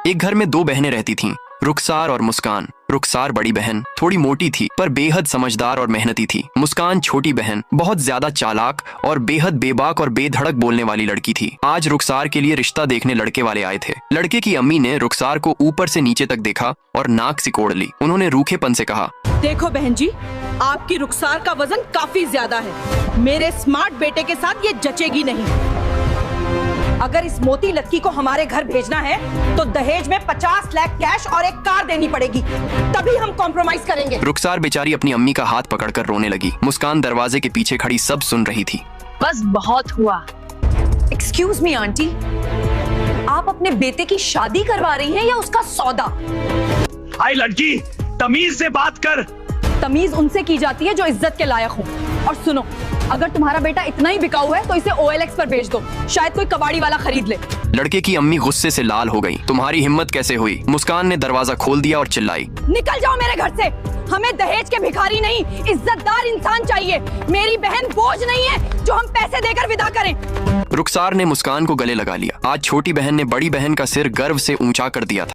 एक घर में दो बहनें रहती थीं, रुखसार और मुस्कान। रुखसार बड़ी बहन थोड़ी मोटी थी पर बेहद समझदार और मेहनती थी। मुस्कान छोटी बहन बहुत ज्यादा चालाक और बेहद बेबाक और बेधड़क बोलने वाली लड़की थी। आज रुखसार के लिए रिश्ता देखने लड़के वाले आए थे। लड़के की अम्मी ने रुखसार को ऊपर से नीचे तक देखा और नाक सिकोड़ ली। उन्होंने रूखेपन से कहा, देखो बहन जी, आपकी रुखसार का वजन काफी ज्यादा है। मेरे स्मार्ट बेटे के साथ ये जचेगी नहीं। अगर इस मोती लड़की को हमारे घर भेजना है तो दहेज में 50 लाख कैश और एक कार देनी पड़ेगी, तभी हम कॉम्प्रोमाइज करेंगे। रुखसार बेचारी अपनी अम्मी का हाथ पकड़कर रोने लगी। मुस्कान दरवाजे के पीछे खड़ी सब सुन रही थी। बस बहुत हुआ। एक्सक्यूज मी आंटी, आप अपने बेटे की शादी करवा रही हैं या उसका सौदा? हाय लड़की, तमीज से बात कर। तमीज उनसे की जाती है जो इज्जत के लायक हो। और सुनो, अगर तुम्हारा बेटा इतना ही बिकाऊ है तो इसे OLX पर भेज दो, शायद कोई कबाड़ी वाला खरीद ले। लड़के की अम्मी गुस्से से लाल हो गई। तुम्हारी हिम्मत कैसे हुई? मुस्कान ने दरवाजा खोल दिया और चिल्लाई, निकल जाओ मेरे घर से। हमें दहेज के भिखारी नहीं, इज्जतदार इंसान चाहिए। मेरी बहन बोझ नहीं है जो हम पैसे देकर विदा करें। रुखसार ने मुस्कान को गले लगा लिया। आज छोटी बहन ने बड़ी बहन का सिर गर्व से ऊंचा कर दिया था।